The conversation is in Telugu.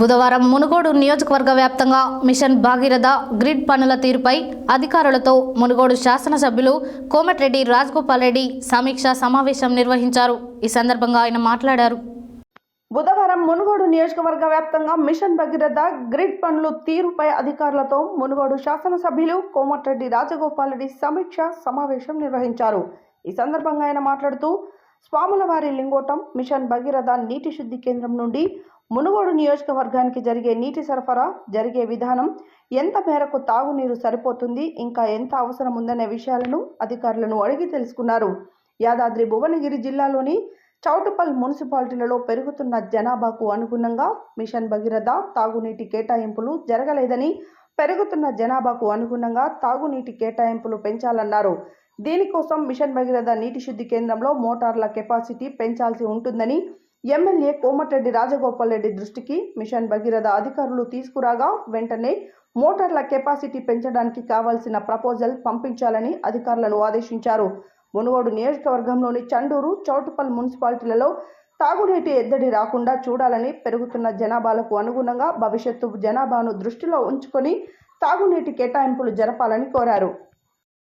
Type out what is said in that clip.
బుధవారం మునుగోడు నియోజకవర్గ వ్యాప్తంగా మిషన్ భాగీరథ గ్రిడ్ పనుల తీరుపై అధికారులతో మునుగోడు శాసనసభ్యులు కోమటిరెడ్డి రాజగోపాల్ రెడ్డి సమీక్షా సమావేశం నిర్వహించారు. ఈ సందర్భంగా ఆయన మాట్లాడారు. బుధవారం మునుగోడు నియోజకవర్గ వ్యాప్తంగా మిషన్ భగీరథ గ్రిడ్ పనుల తీరుపై అధికారులతో మునుగోడు శాసనసభ్యులు కోమటిరెడ్డి రాజగోపాల్ రెడ్డి సమీక్షా సమావేశం నిర్వహించారు. ఈ సందర్భంగా ఆయన మాట్లాడుతూ స్వాములవారి లింగోటం మిషన్ భగీరథ నీటి శుద్ధి కేంద్రం నుండి మునుగోడు నియోజకవర్గానికి జరిగే నీటి సరఫరా జరిగే విధానం, ఎంత మేరకు తాగునీరు సరిపోతుంది, ఇంకా ఎంత అవసరం ఉందనే విషయాలను అధికారులను అడిగి తెలుసుకున్నారు. యాదాద్రి భువనగిరి జిల్లాలోని చౌటుపల్ మున్సిపాలిటీలలో పెరుగుతున్న జనాభాకు అనుగుణంగా మిషన్ భగీరథ తాగునీటి కేటాయింపులు జరగలేదని, పెరుగుతున్న జనాభాకు అనుగుణంగా తాగునీటి కేటాయింపులు పెంచాలన్నారు. దీనికోసం మిషన్ భగీరథ నీటి శుద్ధి కేంద్రంలో మోటార్ల కెపాసిటీ పెంచాల్సి ఉంటుందని ఎమ్మెల్యే కోమటిరెడ్డి రాజగోపాల్ రెడ్డి దృష్టికి మిషన్ భగీరథ అధికారులు తీసుకురాగా వెంటనే మోటార్ల కెపాసిటీ పెంచడానికి కావాల్సిన ప్రపోజల్ పంపించాలని అధికారులను ఆదేశించారు. మునుగోడు నియోజకవర్గంలోని చండూరు, చౌటుపల్ మున్సిపాలిటీలలో తాగునీటి ఎద్దడి రాకుండా చూడాలని, పెరుగుతున్న జనాభాలకు అనుగుణంగా భవిష్యత్తు జనాభాను దృష్టిలో ఉంచుకొని తాగునీటి కేటాయింపులు జరపాలని కోరారు.